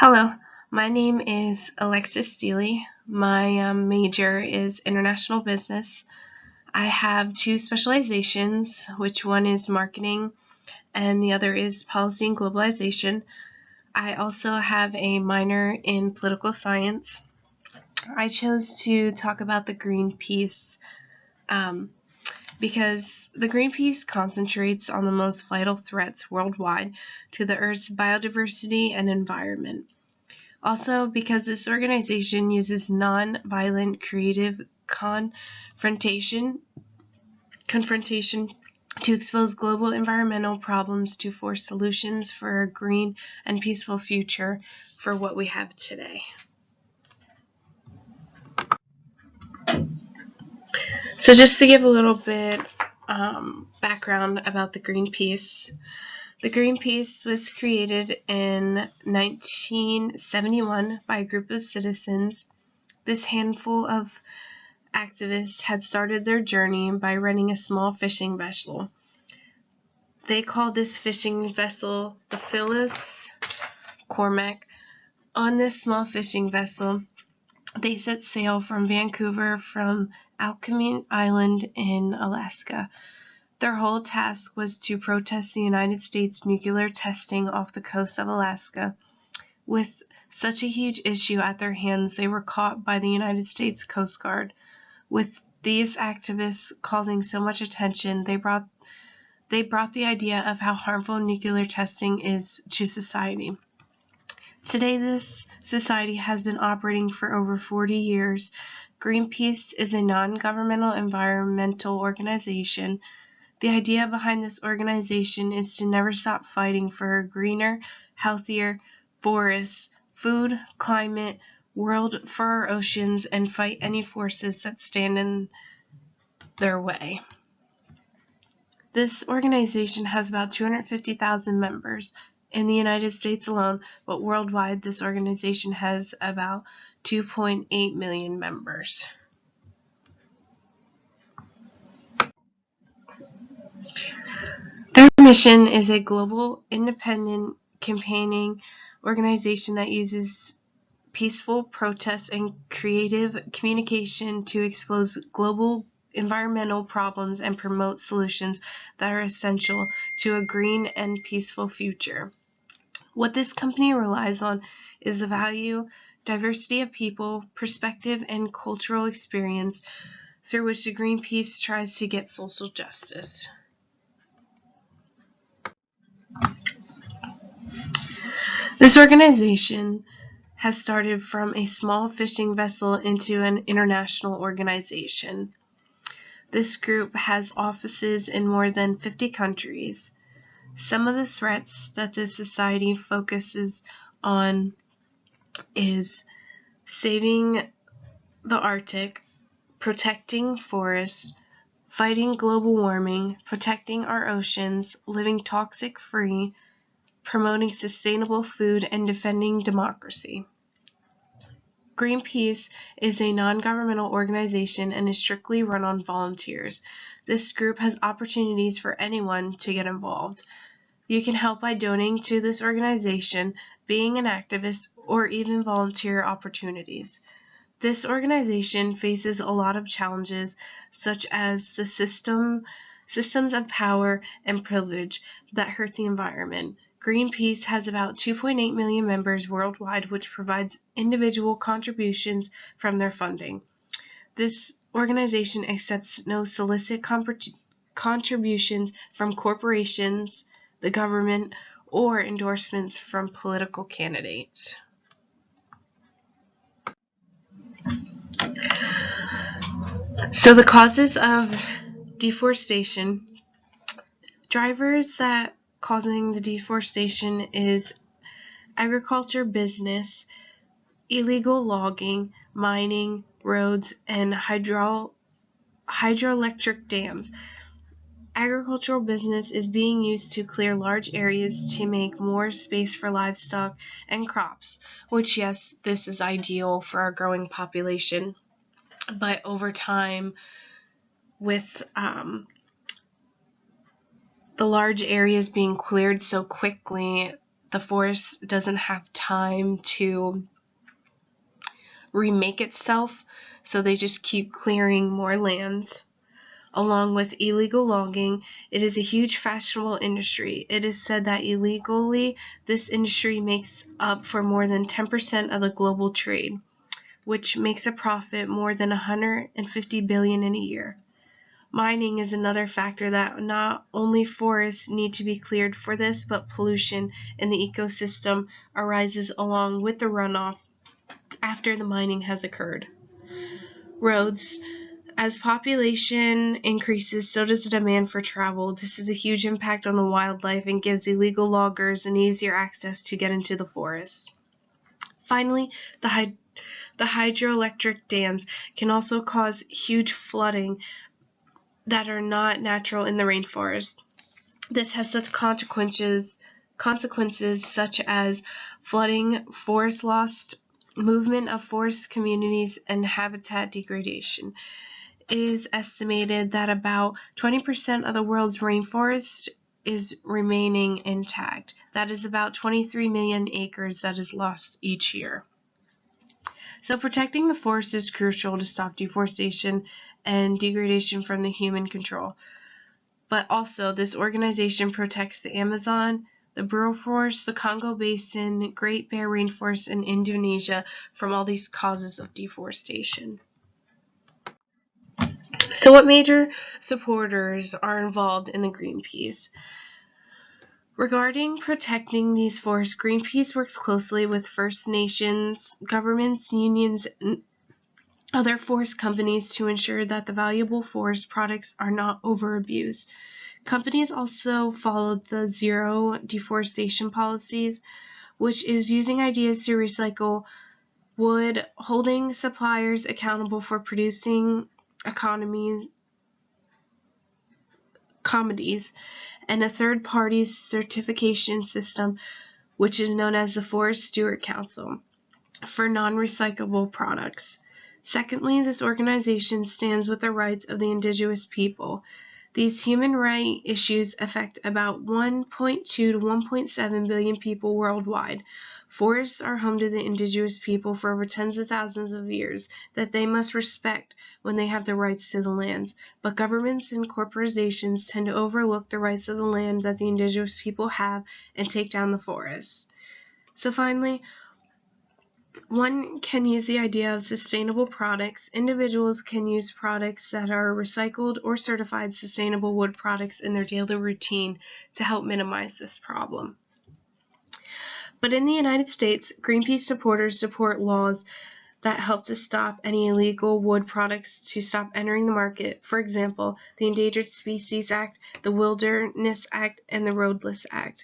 Hello, my name is Alexis Steely. My major is international business. I have two specializations, which one is marketing and the other is policy and globalization. I also have a minor in political science. I chose to talk about the Greenpeace because the Greenpeace concentrates on the most vital threats worldwide to the Earth's biodiversity and environment. Also, because this organization uses non-violent creative confrontation to expose global environmental problems to force solutions for a green and peaceful future for what we have today. So just to give a little bit background about the Greenpeace. The Greenpeace was created in 1971 by a group of citizens. This handful of activists had started their journey by renting a small fishing vessel. They called this fishing vessel the Phyllis Cormac. On this small fishing vessel, they set sail from Vancouver from Alkemeen Island in Alaska. Their whole task was to protest the United States nuclear testing off the coast of Alaska. With such a huge issue at their hands, they were caught by the United States Coast Guard. With these activists causing so much attention, they brought the idea of how harmful nuclear testing is to society. Today, this society has been operating for over 40 years. Greenpeace is a non-governmental environmental organization. The idea behind this organization is to never stop fighting for a greener, healthier forests, food, climate, world for our oceans, and fight any forces that stand in their way. This organization has about 250,000 members in the United States alone, but worldwide this organization has about 2.8 million members. Their mission is a global, independent, campaigning organization that uses peaceful protests and creative communication to expose global environmental problems and promote solutions that are essential to a green and peaceful future. What this company relies on is the value, diversity of people, perspective, and cultural experience through which the Greenpeace tries to get social justice. This organization has started from a small fishing vessel into an international organization. This group has offices in more than 50 countries. Some of the threats that this society focuses on is saving the Arctic, protecting forests, fighting global warming, protecting our oceans, living toxic-free, promoting sustainable food, and defending democracy. Greenpeace is a non-governmental organization and is strictly run on volunteers. This group has opportunities for anyone to get involved. You can help by donating to this organization, being an activist, or even volunteer opportunities. This organization faces a lot of challenges, such as the systems of power and privilege that hurt the environment. Greenpeace has about 2.8 million members worldwide, which provides individual contributions from their funding. This organization accepts no solicit contributions from corporations, the government, or endorsements from political candidates. So the causes of deforestation. Drivers that causing the deforestation is agriculture business, illegal logging, mining, roads, and hydroelectric dams. Agricultural business is being used to clear large areas to make more space for livestock and crops, which, yes, this is ideal for our growing population. But over time, with the large areas being cleared so quickly, the forest doesn't have time to remake itself, so they just keep clearing more lands. Along with illegal logging, it is a huge fashionable industry. It is said that illegally, this industry makes up for more than 10% of the global trade, which makes a profit more than $150 billion in a year. Mining is another factor that not only forests need to be cleared for this, but pollution in the ecosystem arises along with the runoff after the mining has occurred. Roads. As population increases, so does the demand for travel. This is a huge impact on the wildlife and gives illegal loggers an easier access to get into the forest. Finally, the hydroelectric dams can also cause huge flooding that are not natural in the rainforest. This has such consequences such as flooding, forest loss, movement of forest communities, and habitat degradation. It is estimated that about 20% of the world's rainforest is remaining intact. That is about 23 million acres that is lost each year. So protecting the forest is crucial to stop deforestation and degradation from the human control. But also, this organization protects the Amazon, the Burro Forest, the Congo Basin, Great Bear Rainforest, and Indonesia from all these causes of deforestation. So what major supporters are involved in the Greenpeace? Regarding protecting these forests, Greenpeace works closely with First Nations, governments, unions, and other forest companies to ensure that the valuable forest products are not overabused. Companies also followed the zero deforestation policies, which is using ideas to recycle wood, holding suppliers accountable for producing commodities, and a third-party certification system, which is known as the Forest Steward Council, for non-recyclable products. Secondly, this organization stands with the rights of the indigenous people. These human rights issues affect about 1.2 to 1.7 billion people worldwide. Forests are home to the indigenous people for over tens of thousands of years that they must respect when they have the rights to the lands. But governments and corporations tend to overlook the rights of the land that the indigenous people have and take down the forests. So finally, one can use the idea of sustainable products. Individuals can use products that are recycled or certified sustainable wood products in their daily routine to help minimize this problem. But in the United States, Greenpeace supporters support laws that help to stop any illegal wood products to stop entering the market. For example, the Endangered Species Act, the Wilderness Act, and the Roadless Act.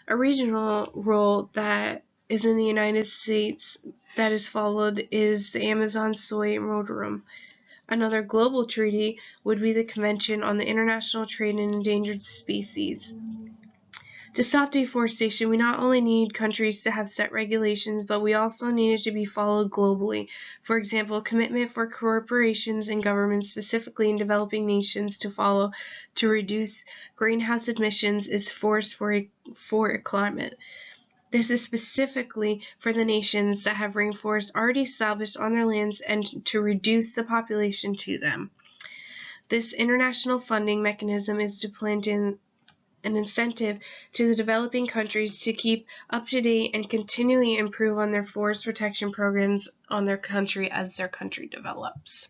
A regional rule that is in the United States that is followed is the Amazon Soy Moratorium. Another global treaty would be the Convention on the International Trade in Endangered Species. To stop deforestation, we not only need countries to have set regulations, but we also need it to be followed globally. For example, a commitment for corporations and governments, specifically in developing nations, to follow to reduce greenhouse emissions is forced for a climate. This is specifically for the nations that have rainforests already established on their lands and to reduce the population to them. This international funding mechanism is to plant in an incentive to the developing countries to keep up to date and continually improve on their forest protection programs on their country as their country develops.